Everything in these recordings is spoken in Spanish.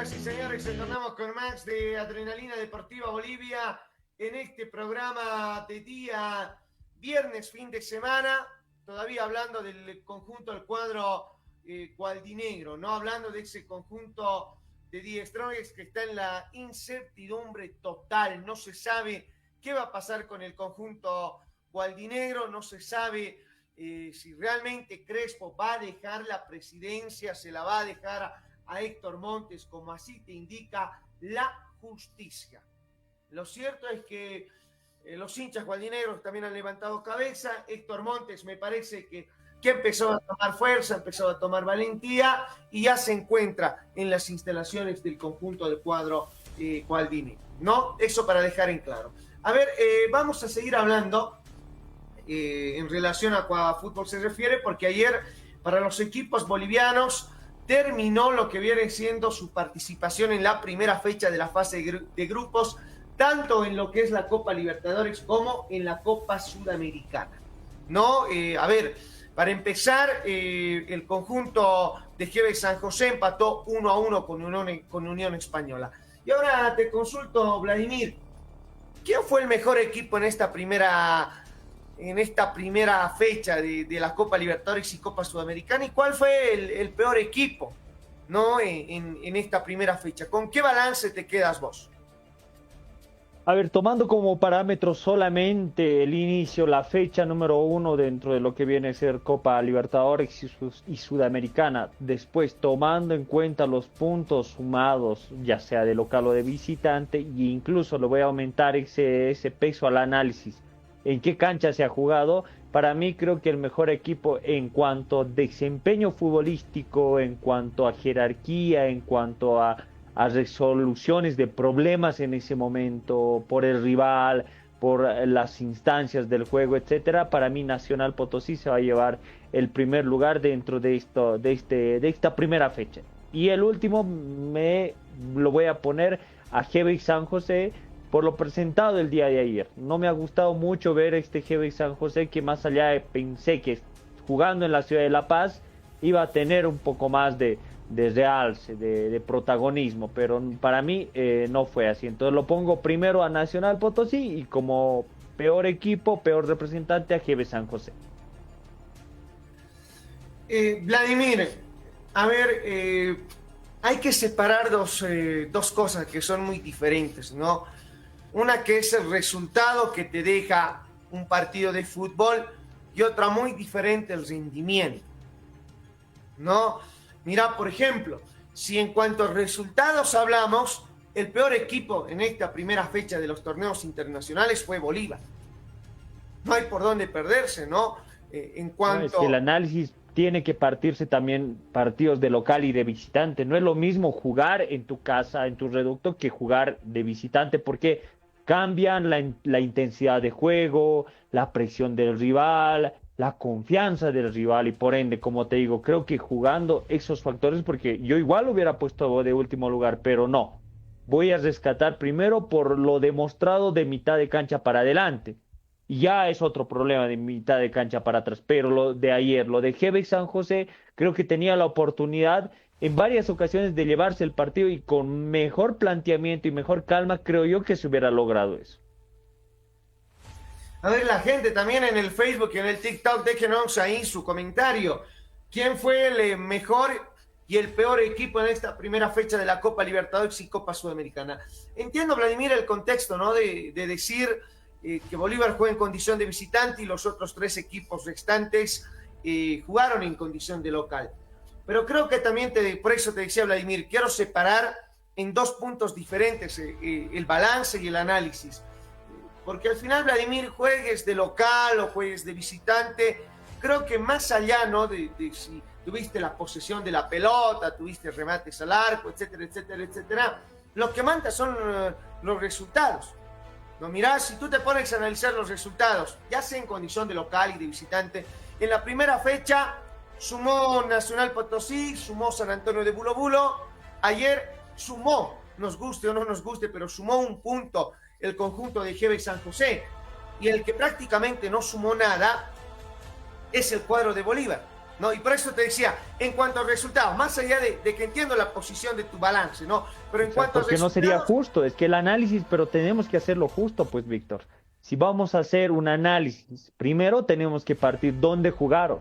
Señoras y señores, retornamos con más de Adrenalina Deportiva Bolivia en este programa de día viernes, fin de semana, todavía hablando del conjunto del cuadro gualdinegro, no hablando de ese conjunto de Die Strongest que está en la incertidumbre total, no se sabe qué va a pasar con el conjunto gualdinegro, no se sabe si realmente Crespo va a dejar la presidencia, se la va a dejar a Héctor Montes, como así te indica la justicia. Lo cierto es que los hinchas gualdinegros también han levantado cabeza. Héctor Montes me parece que empezó a tomar fuerza, empezó a tomar valentía y ya se encuentra en las instalaciones del conjunto del cuadro gualdinegro, ¿no? Eso para dejar en claro. A ver, vamos a seguir hablando en relación a fútbol se refiere, porque ayer para los equipos bolivianos terminó lo que viene siendo su participación en la primera fecha de la fase de grupos, tanto en lo que es la Copa Libertadores como en la Copa Sudamericana, ¿no? A ver, para empezar, el conjunto de GB San José empató 1-1 con Unión Española. Y ahora te consulto, Vladimir, ¿quién fue el mejor equipo en esta primera fecha de la Copa Libertadores y Copa Sudamericana, y cuál fue el peor equipo, ¿no? en esta primera fecha? ¿Con qué balance te quedas vos? A ver, tomando como parámetro solamente el inicio, la fecha número 1 dentro de lo que viene a ser Copa Libertadores y Sudamericana, después tomando en cuenta los puntos sumados, ya sea de local o de visitante, e incluso le voy a aumentar ese peso al análisis. ¿En qué cancha se ha jugado? Para mí creo que el mejor equipo en cuanto a desempeño futbolístico, en cuanto a jerarquía, en cuanto a resoluciones de problemas en ese momento, por el rival, por las instancias del juego, etcétera, para mí Nacional Potosí se va a llevar el primer lugar dentro de esta primera fecha. Y el último me lo voy a poner a GB San José, por lo presentado el día de ayer. No me ha gustado mucho ver este GB San José, que más allá pensé que jugando en la ciudad de La Paz iba a tener un poco más de realce, de protagonismo, pero para mí no fue así. Entonces lo pongo primero a Nacional Potosí y como peor equipo, peor representante a GB San José. Vladimir, a ver, hay que separar dos cosas que son muy diferentes, ¿no? Una que es el resultado que te deja un partido de fútbol y otra muy diferente, el rendimiento, ¿no? Mira, por ejemplo, si en cuanto a resultados hablamos, el peor equipo en esta primera fecha de los torneos internacionales fue Bolívar. No hay por dónde perderse, ¿no? En cuanto... No, es que el análisis tiene que partirse también partidos de local y de visitante. No es lo mismo jugar en tu casa, en tu reducto, que jugar de visitante, porque cambian la intensidad de juego, la presión del rival, la confianza del rival y por ende, como te digo, creo que jugando esos factores, porque yo igual hubiera puesto de último lugar, pero no. Voy a rescatar primero por lo demostrado de mitad de cancha para adelante. Y ya es otro problema de mitad de cancha para atrás, pero lo de ayer, lo de GB San José, creo que tenía la oportunidad en varias ocasiones de llevarse el partido y con mejor planteamiento y mejor calma, creo yo que se hubiera logrado eso. A ver, la gente también en el Facebook y en el TikTok, déjenos ahí su comentario. ¿Quién fue el mejor y el peor equipo en esta primera fecha de la Copa Libertadores y Copa Sudamericana? Entiendo, Vladimir, el contexto, ¿no? De decir que Bolívar juega en condición de visitante y los otros tres equipos restantes jugaron en condición de local. Pero creo que también, por eso te decía, Vladimir, quiero separar en dos puntos diferentes el balance y el análisis. Porque al final, Vladimir, juegues de local o juegues de visitante, creo que más allá, ¿no? de si tuviste la posesión de la pelota, tuviste remates al arco, etcétera, etcétera, etcétera, lo que manda son los resultados. No, mirá, si tú te pones a analizar los resultados, ya sea en condición de local y de visitante, en la primera fecha sumó Nacional Potosí, sumó San Antonio de Bulo Bulo, ayer sumó, nos guste o no nos guste, pero sumó un punto el conjunto de GB San José, y el que prácticamente no sumó nada es el cuadro de Bolívar. ¿no? Y por eso te decía, en cuanto a resultados, más allá de que entiendo la posición de tu balance, ¿no? Pero en cuanto a Porque no resultados... sería justo, es que el análisis, pero tenemos que hacerlo justo, pues, Víctor. Si vamos a hacer un análisis, primero tenemos que partir dónde jugaron.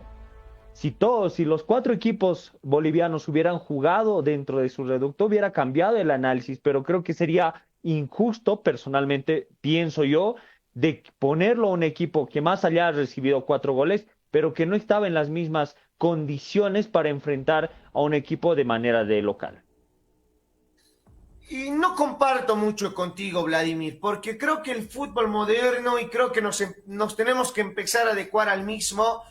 Si los cuatro equipos bolivianos hubieran jugado dentro de su reducto, hubiera cambiado el análisis, pero creo que sería injusto, personalmente, pienso yo, de ponerlo a un equipo que más allá ha recibido 4 goles, pero que no estaba en las mismas condiciones para enfrentar a un equipo de manera de local. Y no comparto mucho contigo, Vladimir, porque creo que el fútbol moderno, y creo que nos tenemos que empezar a adecuar al mismo,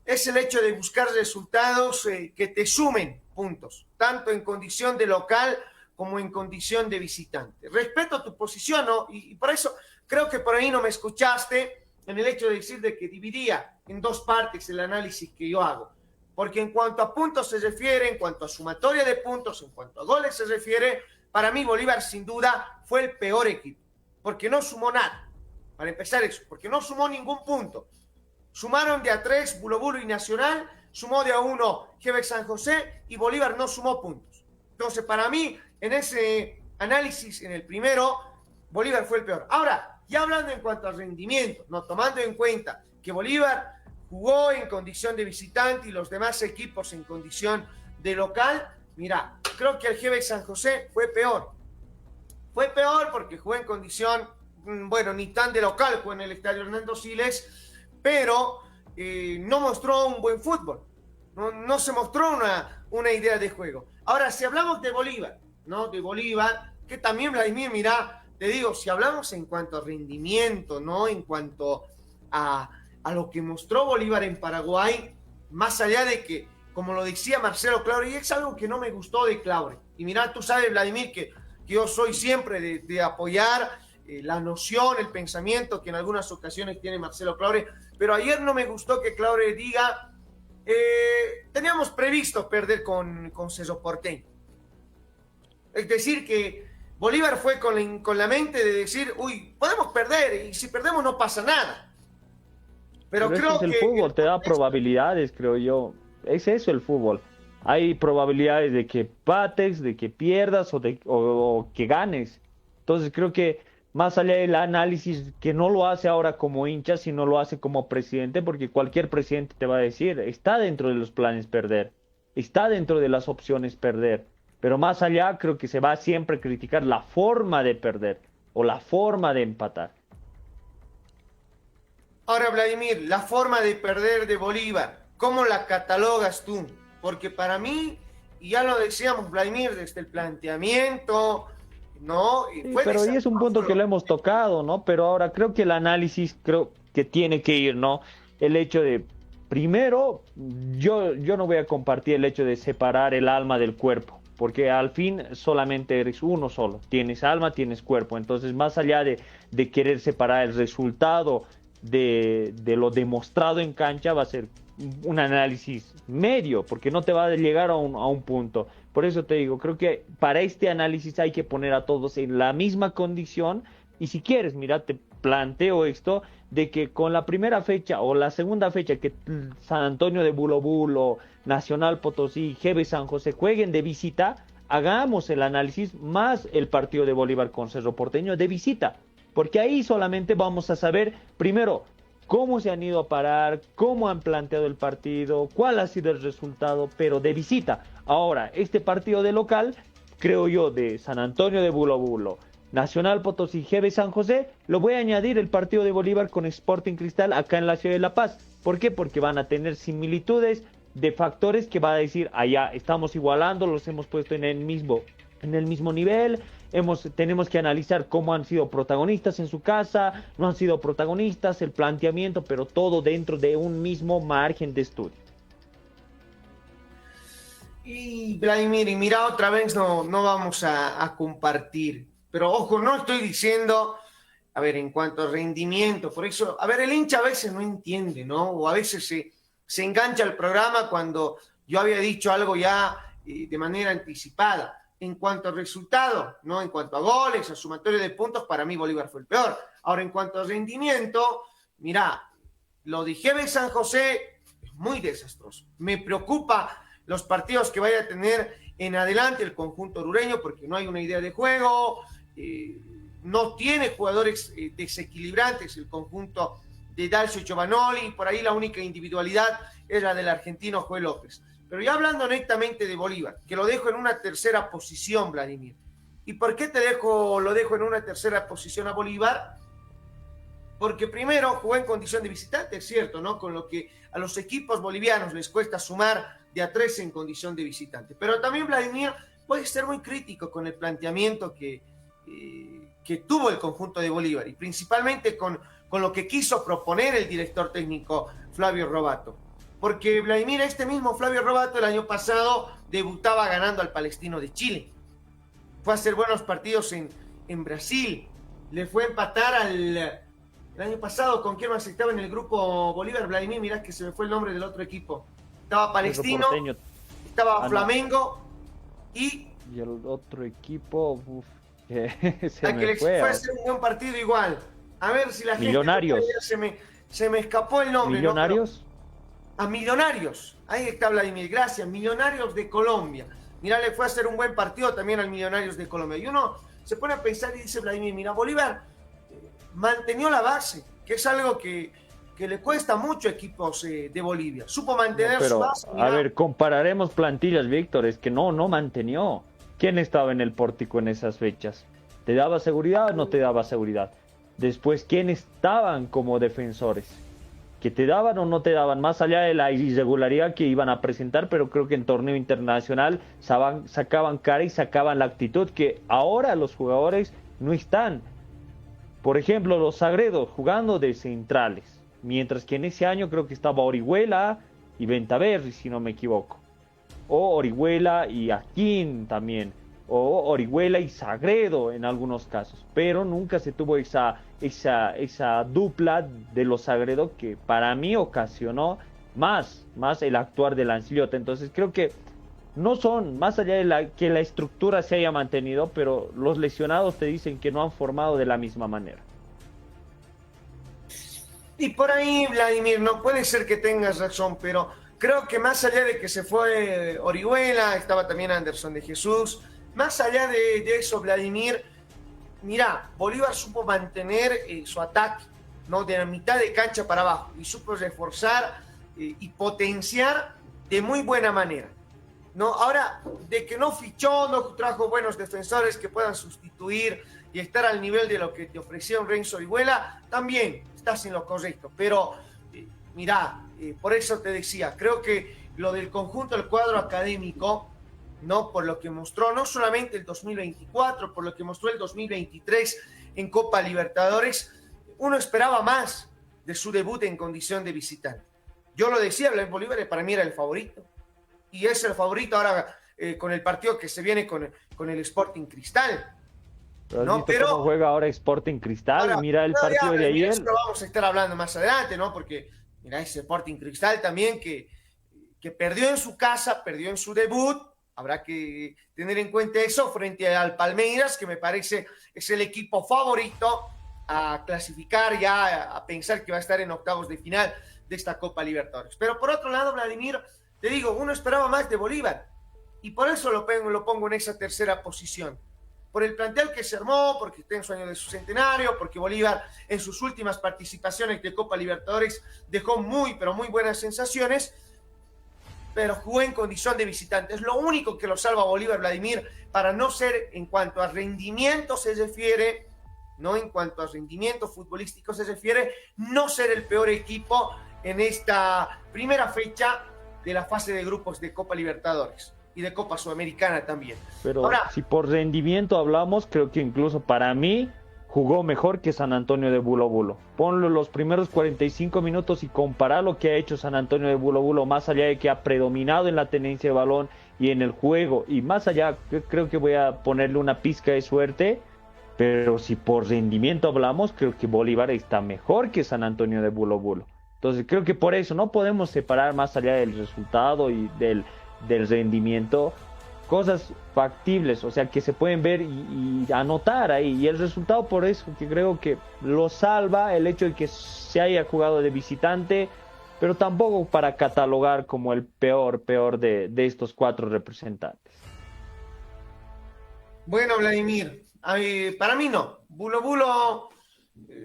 es el hecho de buscar resultados que te sumen puntos, tanto en condición de local como en condición de visitante. Respeto tu posición, ¿no? Y por eso creo que por ahí no me escuchaste en el hecho de decir de que dividía en dos partes el análisis que yo hago. Porque en cuanto a puntos se refiere, en cuanto a sumatoria de puntos, en cuanto a goles se refiere, para mí Bolívar sin duda fue el peor equipo, porque no sumó nada. Para empezar eso, porque no sumó ningún punto. Sumaron de a 3 Bulo Bulo y Nacional, sumó de a 1 Jebec San José y Bolívar no sumó puntos. Entonces, para mí, en ese análisis, en el primero, Bolívar fue el peor. Ahora, ya hablando en cuanto al rendimiento, no tomando en cuenta que Bolívar jugó en condición de visitante y los demás equipos en condición de local, mira, creo que el Jebec San José fue peor. Fue peor porque jugó en condición, bueno, ni tan de local, jugó en el estadio Hernando Siles, pero no mostró un buen fútbol, no se mostró una idea de juego. Ahora, si hablamos de Bolívar, ¿no? De Bolívar, que también, Vladimir, mira, te digo, si hablamos en cuanto a rendimiento, ¿no? En cuanto a lo que mostró Bolívar en Paraguay, más allá de que, como lo decía Marcelo Claure, y es algo que no me gustó de Claure, y mira, tú sabes, Vladimir, que yo soy siempre de apoyar la noción, el pensamiento que en algunas ocasiones tiene Marcelo Claure, pero ayer no me gustó que Claure diga teníamos previsto perder con Cerro Porteño. Es decir, que Bolívar fue con la mente de decir, uy, podemos perder, y si perdemos no pasa nada. Pero creo eso es que el fútbol, te da probabilidades, creo yo. Es eso el fútbol. Hay probabilidades de que pates, de que pierdas o que ganes. Entonces creo que más allá del análisis, que no lo hace ahora como hincha, sino lo hace como presidente, porque cualquier presidente te va a decir, está dentro de los planes perder, está dentro de las opciones perder. Pero más allá creo que se va a siempre criticar la forma de perder o la forma de empatar. Ahora, Vladimir, la forma de perder de Bolívar, ¿cómo la catalogas tú? Porque para mí, y ya lo decíamos, Vladimir, desde el planteamiento, ¿no? Sí, pero y es un punto que lo hemos tocado, ¿no? Pero ahora creo que el análisis creo que tiene que ir, ¿no? El hecho de, primero, yo no voy a compartir el hecho de separar el alma del cuerpo, porque al fin solamente eres uno solo, tienes alma, tienes cuerpo, entonces más allá de querer separar el resultado de lo demostrado en cancha, va a ser un análisis medio, porque no te va a llegar a un punto. Por eso te digo, creo que para este análisis hay que poner a todos en la misma condición, y si quieres, mira, te planteo esto, de que con la primera fecha o la segunda fecha que San Antonio de Bulo Bulo, Nacional Potosí, GB San José jueguen de visita, hagamos el análisis más el partido de Bolívar con Cerro Porteño de visita, porque ahí solamente vamos a saber, primero, cómo se han ido a parar, cómo han planteado el partido, cuál ha sido el resultado, pero de visita. Ahora, este partido de local, creo yo, de San Antonio de Bulo Bulo, Nacional Potosí, GB San José, lo voy a añadir el partido de Bolívar con Sporting Cristal acá en la ciudad de La Paz. ¿Por qué? Porque van a tener similitudes de factores que va a decir, allá estamos igualando, los hemos puesto en el mismo nivel, tenemos que analizar cómo han sido protagonistas en su casa, no han sido protagonistas, el planteamiento, pero todo dentro de un mismo margen de estudio. Y Vladimir, y mira, otra vez no vamos a compartir, pero ojo, no estoy diciendo, a ver, en cuanto a rendimiento, por eso, a ver, el hincha a veces no entiende, ¿no? O a veces se engancha al programa cuando yo había dicho algo ya de manera anticipada. En cuanto a resultado, ¿no? En cuanto a goles, a sumatoria de puntos, para mí Bolívar fue el peor. Ahora, en cuanto a rendimiento, mira, lo de GB San José, muy desastroso. Me preocupa los partidos que vaya a tener en adelante el conjunto orureño, porque no hay una idea de juego, no tiene jugadores desequilibrantes el conjunto de Dalcio Giovanoli, por ahí la única individualidad es la del argentino Joel López. Pero ya hablando netamente de Bolívar, que lo dejo en una tercera posición, Vladimir. ¿Y por qué lo dejo en una tercera posición a Bolívar? Porque primero jugó en condición de visitante, es cierto, ¿no? Con lo que a los equipos bolivianos les cuesta sumar de a 3 en condición de visitante. Pero también Vladimir puede ser muy crítico con el planteamiento que tuvo el conjunto de Bolívar, y principalmente con lo que quiso proponer el director técnico Flavio Robato. Porque Vladimir, este mismo Flavio Robato el año pasado debutaba ganando al Palestino de Chile. Fue a hacer buenos partidos en Brasil. Le fue a empatar el año pasado, ¿con quién más estaba en el grupo Bolívar? Vladimir, mirá que se me fue el nombre del otro equipo. Estaba Palestino, estaba Flamengo y el otro equipo, se me le fue a hacer un buen partido igual. A ver si la Millonarios. gente... Se me escapó el nombre. ¿Millonarios? ¿No? A Millonarios. Ahí está Vladimir, gracias. Millonarios de Colombia. Mirá, le fue a hacer un buen partido también al Millonarios de Colombia. Y uno se pone a pensar y dice, Vladimir, mira, Bolívar mantenió la base, que es algo que le cuesta mucho a equipos de Bolivia. Supo mantener su base. A ver, compararemos plantillas, Víctor, es que no mantenió. ¿Quién estaba en el pórtico en esas fechas? ¿Te daba seguridad o no te daba seguridad? Después, ¿quién estaban como defensores? ¿Que te daban o no te daban? Más allá de la irregularidad que iban a presentar, pero creo que en torneo internacional sacaban cara y sacaban la actitud que ahora los jugadores no están. Por ejemplo, los Sagredos jugando de centrales, mientras que en ese año creo que estaba Orihuela y Ventaverri, si no me equivoco. O Orihuela y Aquín también. O Orihuela y Sagredo en algunos casos. Pero nunca se tuvo esa dupla de los Sagredo que para mí ocasionó más el actuar de Lancilota. Entonces creo que no son, más allá de que la estructura se haya mantenido, pero los lesionados te dicen que no han formado de la misma manera. Y por ahí, Vladimir, no puede ser que tengas razón, pero creo que más allá de que se fue Orihuela, estaba también Anderson de Jesús, más allá de eso, Vladimir, mira, Bolívar supo mantener su ataque, ¿no? De la mitad de cancha para abajo, y supo reforzar y potenciar de muy buena manera. No, ahora, de que no fichó, no trajo buenos defensores que puedan sustituir y estar al nivel de lo que te ofreció Renzo Orihuela, también estás en lo correcto. Pero, por eso te decía, creo que lo del conjunto del cuadro académico, ¿no? Por lo que mostró, no solamente el 2024, por lo que mostró el 2023 en Copa Libertadores, uno esperaba más de su debut en condición de visitante. Yo lo decía, Bolívar para mí era el favorito. Y es el favorito ahora con el partido que se viene con el Sporting Cristal. Pero cómo juega ahora Sporting Cristal. Ahora, mira el partido de ayer. Eso lo vamos a estar hablando más adelante, ¿no? Porque mira ese Sporting Cristal también que perdió en su casa, perdió en su debut. Habrá que tener en cuenta eso frente al Palmeiras, que me parece es el equipo favorito a clasificar ya, a pensar que va a estar en octavos de final de esta Copa Libertadores. Pero por otro lado, Vladimir, te digo, uno esperaba más de Bolívar y por eso lo pongo en esa tercera posición. Por el plantel que se armó, porque está en su año de su centenario, porque Bolívar en sus últimas participaciones de Copa Libertadores dejó muy, pero muy buenas sensaciones, pero jugó en condición de visitante. Es lo único que lo salva a Bolívar, Vladimir, para no ser, en cuanto a rendimiento se refiere, no en cuanto a rendimiento futbolístico se refiere, no ser el peor equipo en esta primera fecha de la fase de grupos de Copa Libertadores y de Copa Sudamericana también. Pero ahora, si por rendimiento hablamos, creo que incluso para mí jugó mejor que San Antonio de Bulo Bulo. Ponlo los primeros 45 minutos y compara lo que ha hecho San Antonio de Bulo Bulo, más allá de que ha predominado en la tenencia de balón y en el juego, y más allá, creo que voy a ponerle una pizca de suerte, pero si por rendimiento hablamos, creo que Bolívar está mejor que San Antonio de Bulo Bulo. Entonces creo que por eso no podemos separar más allá del resultado y del rendimiento cosas factibles, o sea, que se pueden ver y anotar ahí, y el resultado por eso que creo que lo salva el hecho de que se haya jugado de visitante, pero tampoco para catalogar como el peor de estos 4 representantes. Bueno, Vladimir, para mí no. Bulo Bulo,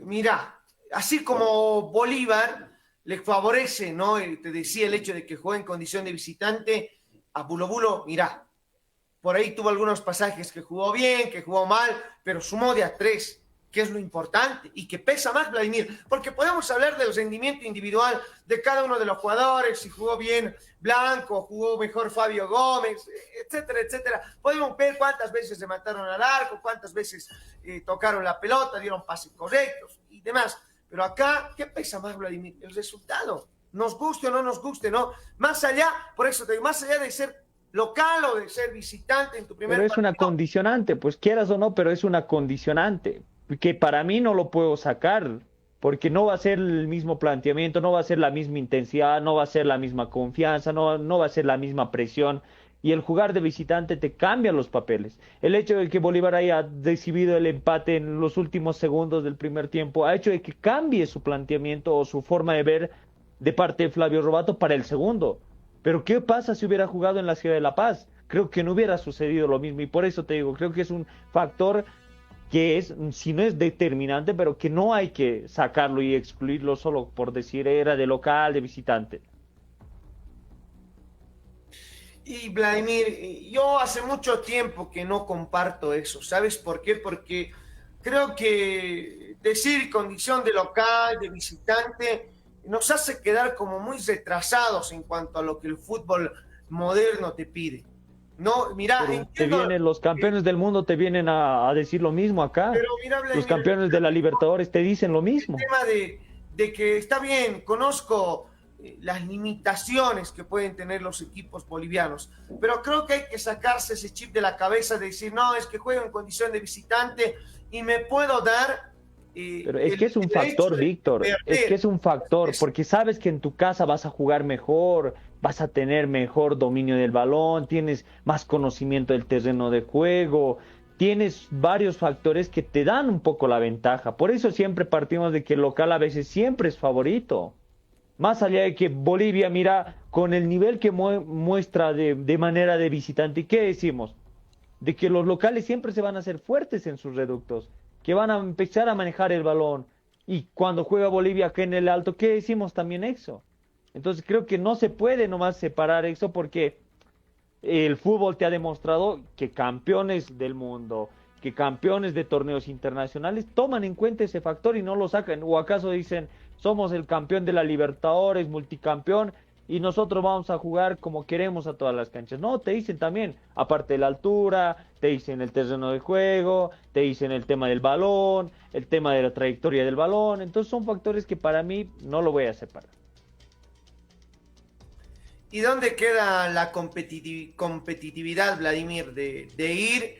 mira, así como Bolívar le favorece, ¿no? Te decía el hecho de que juegue en condición de visitante, a Bulo Bulo, mira, por ahí tuvo algunos pasajes que jugó bien, que jugó mal, pero sumó de a 3, que es lo importante y que pesa más, Vladimir, porque podemos hablar del rendimiento individual de cada uno de los jugadores, si jugó bien Blanco, jugó mejor Fabio Gómez, etcétera, etcétera. Podemos ver cuántas veces se mataron al arco, cuántas veces tocaron la pelota, dieron pases correctos y demás. Pero acá, ¿qué pesa más, Vladimir? El resultado. Nos guste o no nos guste, ¿no? Más allá, por eso te digo, más allá de ser local o de ser visitante en tu primer Pero es partido. una condicionante, pues quieras o no, pero es una condicionante, que para mí no lo puedo sacar, porque no va a ser el mismo planteamiento, no va a ser la misma intensidad, no va a ser la misma confianza, no va a ser la misma presión. Y el jugar de visitante te cambia los papeles. El hecho de que Bolívar haya recibido el empate en los últimos segundos del primer tiempo ha hecho de que cambie su planteamiento o su forma de ver de parte de Flavio Robato para el segundo. Pero ¿qué pasa si hubiera jugado en la ciudad de La Paz? Creo que no hubiera sucedido lo mismo y por eso te digo, creo que es un factor que es, si no es determinante, pero que no hay que sacarlo y excluirlo solo por decir era de local, de visitante. Y Vladimir, yo hace mucho tiempo que no comparto eso, ¿sabes por qué? Porque creo que decir condición de local, de visitante, nos hace quedar como muy retrasados en cuanto a lo que el fútbol moderno te pide. No, mira, Pero te entiendo, vienen los campeones del mundo, te vienen a decir lo mismo acá. pero mira, Los Vladimir, campeones de la Libertadores te dicen lo el mismo. tema de que está bien, conozco las limitaciones que pueden tener los equipos bolivianos, pero creo que hay que sacarse ese chip de la cabeza de decir, no, es que juego en condición de visitante y me puedo dar Pero es que es un factor, Víctor, es que es un factor, porque sabes que en tu casa vas a jugar mejor, vas a tener mejor dominio del balón, tienes más conocimiento del terreno de juego, tienes varios factores que te dan un poco la ventaja. Por eso siempre partimos de que el local a veces siempre es favorito. Más allá de que Bolivia, mira, con el nivel que muestra de manera de visitante, ¿qué decimos? De que los locales siempre se van a hacer fuertes en sus reductos, que van a empezar a manejar el balón. Y cuando juega Bolivia acá en el Alto, ¿qué decimos también eso? Entonces creo que no se puede nomás separar eso porque el fútbol te ha demostrado que campeones del mundo, que campeones de torneos internacionales toman en cuenta ese factor y no lo sacan. ¿O acaso dicen, somos el campeón de la Libertadores, multicampeón, y nosotros vamos a jugar como queremos a todas las canchas? No, te dicen también, aparte de la altura, te dicen el terreno de juego, te dicen el tema del balón, el tema de la trayectoria del balón. Entonces son factores que para mí no lo voy a separar. ¿Y dónde queda la competitividad, Vladimir, de ir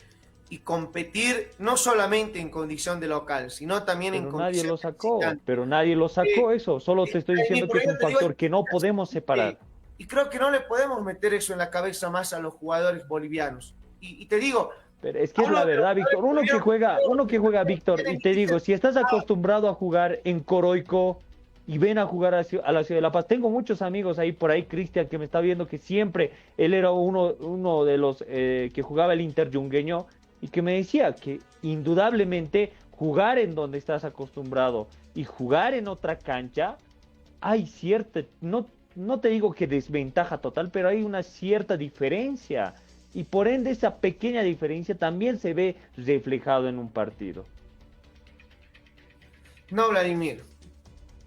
y competir no solamente en condición de local, sino también en Pero nadie condición lo de sacó, visitante? pero nadie lo sacó eso. Solo te estoy Vladimir, diciendo que por es eso un te digo, factor que no podemos separar. y creo que no le podemos meter eso en la cabeza más a los jugadores bolivianos. Y te digo, Pero es que es hablo la de los verdad, jugadores Víctor. Uno que juega, Víctor, y quieren te irse digo, si estás a- acostumbrado a jugar en Coroico y ven a jugar a la ciudad de La Paz, tengo muchos amigos ahí por ahí, Cristian, que me está viendo que siempre él era uno de los que jugaba el Inter Yungueño y que me decía que indudablemente jugar en donde estás acostumbrado y jugar en otra cancha, hay cierta, no te digo que desventaja total, pero hay una cierta diferencia. Y por ende esa pequeña diferencia también se ve reflejado en un partido. No, Vladimir,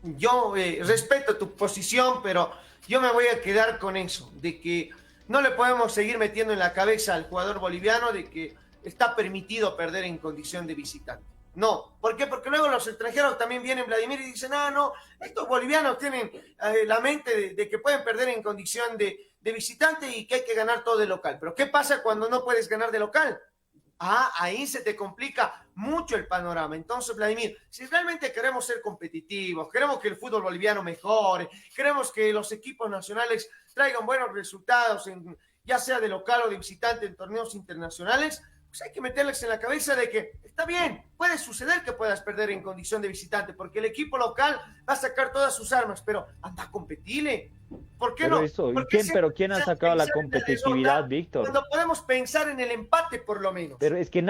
yo respeto tu posición, pero yo me voy a quedar con eso, de que no le podemos seguir metiendo en la cabeza al jugador boliviano de que está permitido perder en condición de visitante. No, ¿por qué? Porque luego los extranjeros también vienen, Vladimir, y dicen, ah, no, estos bolivianos tienen la mente de que pueden perder en condición de visitante y que hay que ganar todo de local. Pero ¿qué pasa cuando no puedes ganar de local? Ah, ahí se te complica mucho el panorama. Entonces, Vladimir, si realmente queremos ser competitivos, queremos que el fútbol boliviano mejore, queremos que los equipos nacionales traigan buenos resultados, ya sea de local o de visitante en torneos internacionales, pues hay que meterles en la cabeza de que está bien, puede suceder que puedas perder en condición de visitante, porque el equipo local va a sacar todas sus armas, pero anda a competirle. ¿Por qué Pero no? eso, ¿Por qué pero ¿quién ha sacado la pensar en competitividad, derrota Víctor? cuando podemos pensar en el empate por lo menos? Pero es que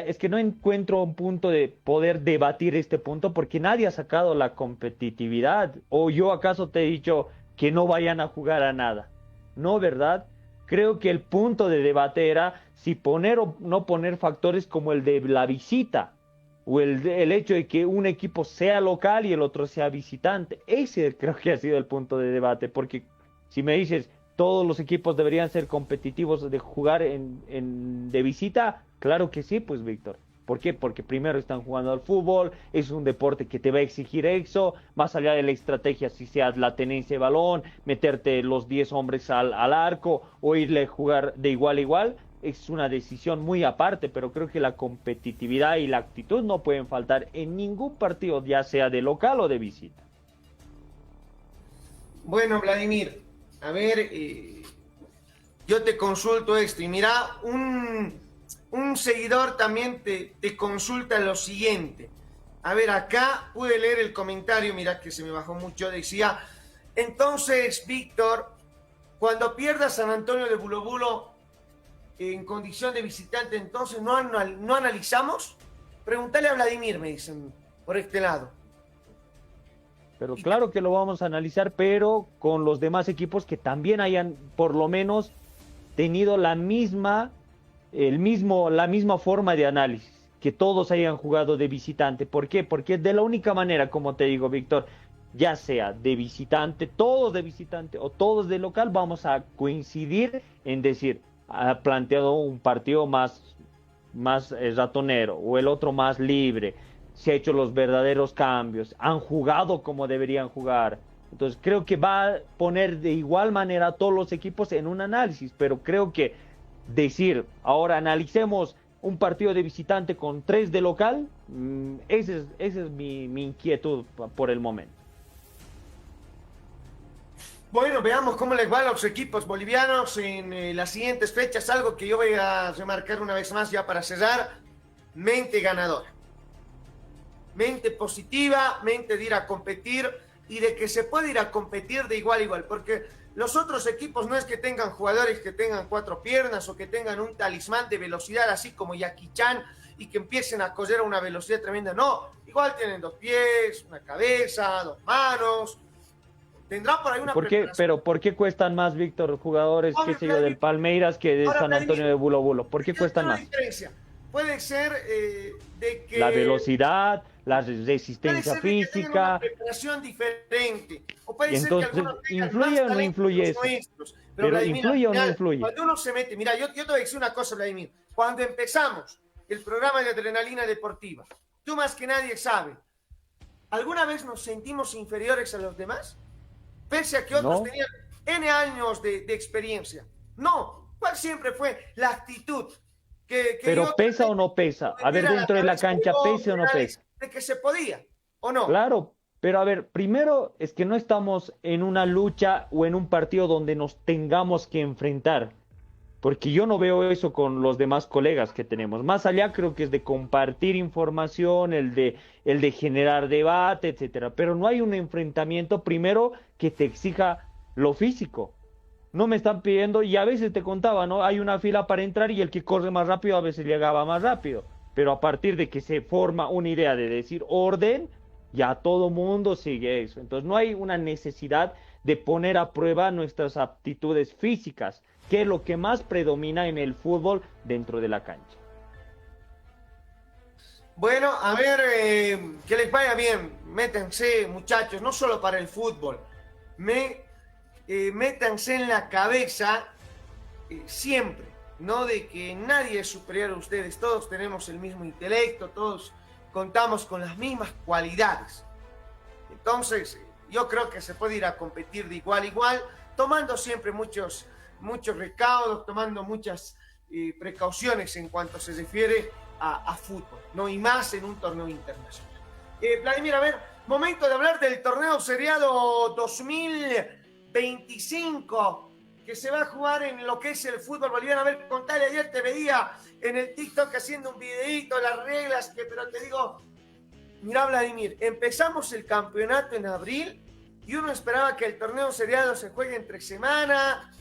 es que no encuentro un punto de poder debatir este punto porque nadie ha sacado la competitividad. ¿O yo acaso te he dicho que no vayan a jugar a nada? No, ¿verdad? Creo que el punto de debate era si poner o no poner factores como el de la visita o el hecho de que un equipo sea local y el otro sea visitante. Ese creo que ha sido el punto de debate, porque si me dices todos los equipos deberían ser competitivos de jugar de visita, claro que sí, pues Víctor. ¿Por qué? Porque primero están jugando al fútbol, es un deporte que te va a exigir eso, más allá de la estrategia, si sea la tenencia de balón, meterte los 10 hombres al arco o irle a jugar de igual a igual, es una decisión muy aparte, pero creo que la competitividad y la actitud no pueden faltar en ningún partido, ya sea de local o de visita. Bueno, Vladimir, a ver, yo te consulto esto y mira, un seguidor también te consulta lo siguiente. A ver, acá pude leer el comentario, mira que se me bajó mucho, decía, entonces, Víctor, cuando pierda San Antonio de Bulobulo en condición de visitante, entonces no analizamos. Pregúntale a Vladimir, me dicen, por este lado. Pero claro que lo vamos a analizar, pero con los demás equipos que también hayan por lo menos tenido la misma forma de análisis, que todos hayan jugado de visitante. ¿Por qué? Porque de la única manera, como te digo, Víctor, ya sea de visitante, todos de visitante o todos de local, vamos a coincidir en decir, ha planteado un partido más ratonero o el otro más libre, se ha hecho los verdaderos cambios, han jugado como deberían jugar. Entonces creo que va a poner de igual manera a todos los equipos en un análisis, pero creo que decir, ahora analicemos un partido de visitante con 3 de local, esa es mi inquietud por el momento. Bueno, veamos cómo les va a los equipos bolivianos en las siguientes fechas, algo que yo voy a remarcar una vez más ya para cerrar, mente ganadora. Mente positiva, mente de ir a competir y de que se puede ir a competir de igual a igual, porque los otros equipos no es que tengan jugadores que tengan 4 piernas o que tengan un talismán de velocidad así como Jackie Chan y que empiecen a correr a una velocidad tremenda, no, igual tienen 2 pies, una cabeza, 2 manos, tendrá por ahí una Pero ¿por qué cuestan más, Víctor, jugadores, qué sé yo, del Palmeiras que de San Antonio de Bulobulo? ¿Por qué cuestan más? Puede ser de que... La velocidad, la resistencia física. Una preparación diferente. O puede entonces, ser que algunos ¿influye o no influye eso? Pero Vladimir, ¿influye o no influye? Cuando uno se mete... Mira, yo te voy a decir una cosa, Vladimir. Cuando empezamos el programa de Adrenalina Deportiva, tú más que nadie sabe, ¿alguna vez nos sentimos inferiores a los demás? Pese a que otros tenían N años de experiencia. No, ¿cuál siempre fue la actitud? Pero pesa o no pesa. A ver, dentro de la cancha, pesa o no pesa. De que se podía, ¿o no? Claro, pero a ver, primero es que no estamos en una lucha o en un partido donde nos tengamos que enfrentar. Porque yo no veo eso con los demás colegas que tenemos. Más allá creo que es de compartir información, el de generar debate, etcétera. Pero no hay un enfrentamiento primero que te exija lo físico. No me están pidiendo, y a veces te contaba, ¿no? Hay una fila para entrar y el que corre más rápido a veces llegaba más rápido. Pero a partir de que se forma una idea de decir orden, ya todo mundo sigue eso. Entonces no hay una necesidad de poner a prueba nuestras aptitudes físicas, que es lo que más predomina en el fútbol dentro de la cancha. Bueno, a ver, que les vaya bien. Métanse, muchachos, no solo para el fútbol. Métanse en la cabeza siempre, ¿no? De que nadie es superior a ustedes. Todos tenemos el mismo intelecto, todos contamos con las mismas cualidades. Entonces, yo creo que se puede ir a competir de igual a igual, tomando siempre muchos recaudos, tomando muchas precauciones en cuanto se refiere a fútbol, ¿no? Y más en un torneo internacional. Vladimir, a ver, momento de hablar del torneo seriado 2025 que se va a jugar en lo que es el fútbol boliviano. A ver, contale, ayer te veía en el TikTok haciendo un videito, las reglas, pero te digo, mira, Vladimir, empezamos el campeonato en abril y uno esperaba que el torneo seriado se juegue entre semana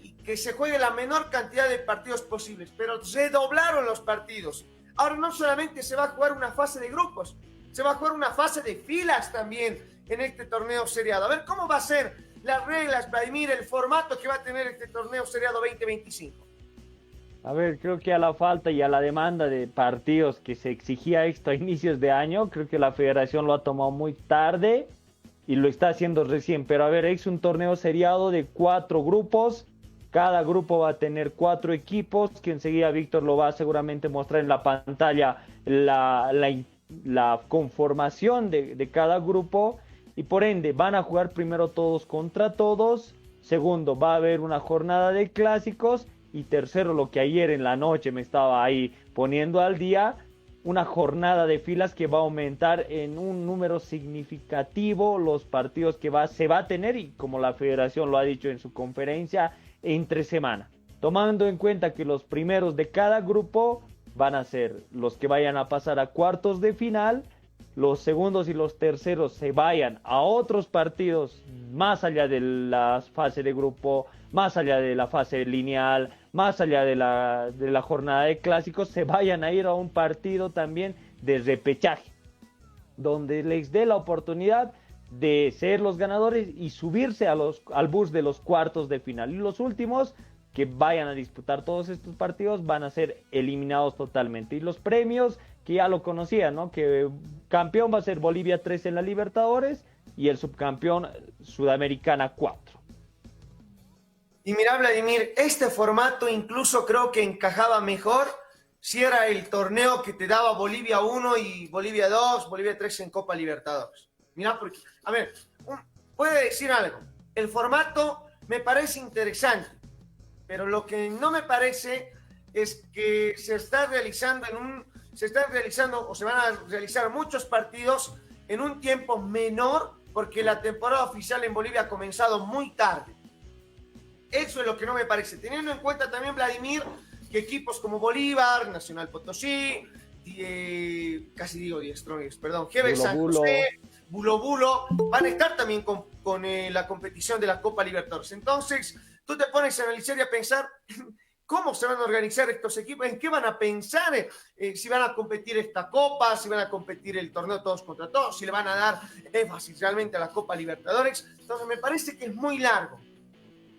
y que se juegue la menor cantidad de partidos posibles, pero se doblaron los partidos. Ahora no solamente se va a jugar una fase de grupos, se va a jugar una fase de filas también en este torneo seriado. A ver, ¿cómo va a ser las reglas, Vladimir, el formato que va a tener este torneo seriado 2025? A ver, creo que a la falta y a la demanda de partidos que se exigía esto a inicios de año, creo que la federación lo ha tomado muy tarde y lo está haciendo recién. Pero a ver, es un torneo seriado de 4 grupos. Cada grupo va a tener 4 equipos, que enseguida Víctor lo va a seguramente mostrar en la pantalla, la conformación de cada grupo. Y por ende, van a jugar primero todos contra todos. Segundo, va a haber una jornada de clásicos. Y tercero, lo que ayer en la noche me estaba ahí poniendo al día, una jornada de filas que va a aumentar en un número significativo los partidos que se va a tener, y como la federación lo ha dicho en su conferencia, entre semana. Tomando en cuenta que los primeros de cada grupo van a ser los que vayan a pasar a cuartos de final, los segundos y los terceros se vayan a otros partidos más allá de la fase de grupo, más allá de la fase lineal, más allá de la jornada de clásicos, se vayan a ir a un partido también de repechaje, donde les dé la oportunidad de ser los ganadores y subirse al bus de los cuartos de final. Y los últimos que vayan a disputar todos estos partidos van a ser eliminados totalmente. Y los premios, que ya lo conocían, ¿no? Que campeón va a ser Bolivia 3 en la Libertadores y el subcampeón Sudamericana 4. Y mira, Vladimir, este formato incluso creo que encajaba mejor si era el torneo que te daba Bolivia 1 y Bolivia 2, Bolivia 3 en Copa Libertadores. Mira, porque, a ver, puede decir algo. El formato me parece interesante, pero lo que no me parece es que se están realizando o se van a realizar muchos partidos en un tiempo menor, porque la temporada oficial en Bolivia ha comenzado muy tarde. Eso es lo que no me parece. Teniendo en cuenta también, Vladimir, que equipos como Bolívar, Nacional Potosí, casi digo Die Strongest, perdón, GB San José, Bulo, van a estar también con la competición de la Copa Libertadores. Entonces, tú te pones a analizar y a pensar cómo se van a organizar estos equipos, en qué van a pensar, si van a competir esta Copa, si van a competir el torneo todos contra todos, si le van a dar énfasis realmente a la Copa Libertadores. Entonces, me parece que es muy largo.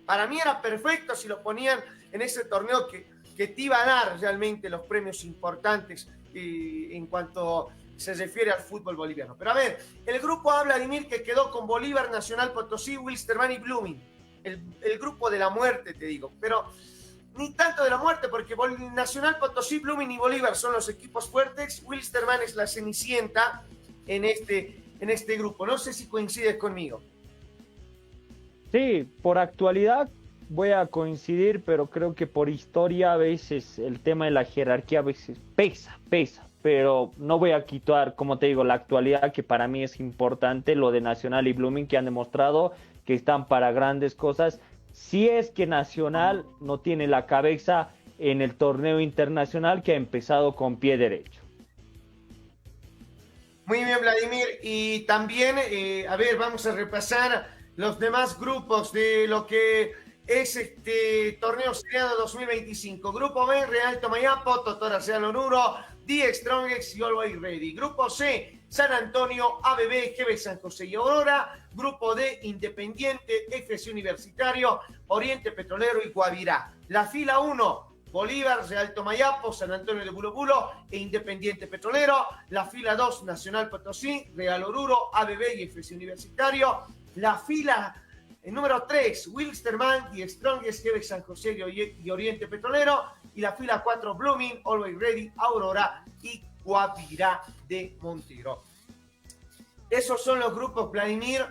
Para mí era perfecto si lo ponían en ese torneo que te iba a dar realmente los premios importantes en cuanto se refiere al fútbol boliviano. Pero a ver, el grupo A, Vladimir, que quedó con Bolívar, Nacional Potosí, Wilstermann y Blooming. El grupo de la muerte, te digo. Pero ni tanto de la muerte, porque Nacional Potosí, Blooming y Bolívar son los equipos fuertes. Wilstermann es la cenicienta en este grupo. No sé si coincides conmigo. Sí, por actualidad voy a coincidir, pero creo que por historia a veces el tema de la jerarquía a veces pesa, pero no voy a quitar, como te digo, la actualidad, que para mí es importante, lo de Nacional y Blooming, que han demostrado que están para grandes cosas, si es que Nacional no tiene la cabeza en el torneo internacional, que ha empezado con pie derecho. Muy bien, Vladimir, y también, a ver, vamos a repasar los demás grupos de lo que es este torneo seriado 2025. Grupo B, Real Tomayapo, Totora Real Oruro, Die Strongest y Always Ready. Grupo C, San Antonio, ABB, GB San José y Aurora. Grupo D, Independiente, FC Universitario, Oriente Petrolero y Guavirá. La fila 1, Bolívar, Real Tomayapo, San Antonio de Bulo e Independiente Petrolero. La fila 2, Nacional Potosí, Real Oruro, ABB y FC Universitario. La fila número 3, Wilstermann, Die Strongest, GB San José y Oriente Petrolero. Y la fila 4, Blooming, Always Ready, Aurora y Guavirá de Montero. Esos son los grupos, Vladimir,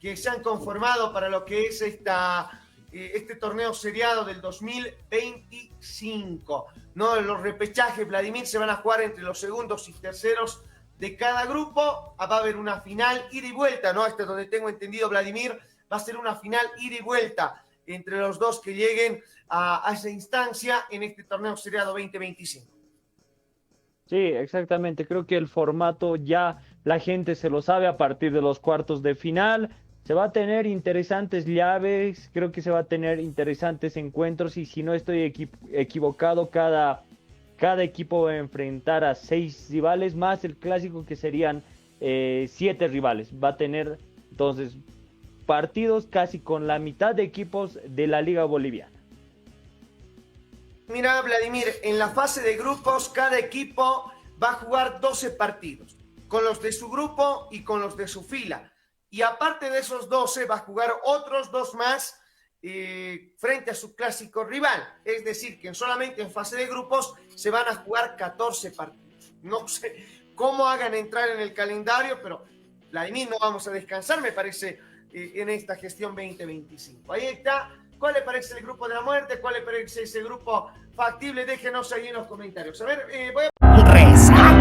que se han conformado para lo que es este torneo seriado del 2025. ¿No? Los repechajes, Vladimir, se van a jugar entre los segundos y terceros de cada grupo. Va a haber una final ida y vuelta, ¿no? Hasta donde tengo entendido, Vladimir, va a ser una final ida y vuelta entre los dos que lleguen a esa instancia en este torneo seriado 2025. Sí, exactamente. Creo que el formato ya la gente se lo sabe a partir de los cuartos de final. Se va a tener interesantes llaves, creo que se va a tener interesantes encuentros y si no estoy equivocado, cada equipo va a enfrentar a 6 rivales más el clásico que serían 7 rivales. Va a tener entonces partidos casi con la mitad de equipos de la Liga Boliviana. Mira, Vladimir, en la fase de grupos cada equipo va a jugar 12 partidos, con los de su grupo y con los de su fila. Y aparte de esos 12 va a jugar otros 2 más frente a su clásico rival. Es decir, que solamente en fase de grupos se van a jugar 14 partidos. No sé cómo hagan entrar en el calendario, pero Vladimir, no vamos a descansar, me parece, en esta gestión 2025. Ahí está. ¿Cuál le parece el grupo de la muerte? ¿Cuál le parece ese grupo factible? Déjenos ahí en los comentarios. A ver, voy a... ¿Resaca?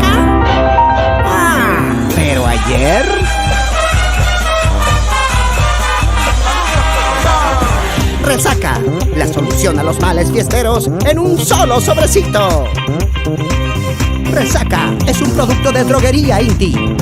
Ah, pero ayer... Resaca, la solución a los males fiesteros en un solo sobrecito. Resaca es un producto de Droguería Inti.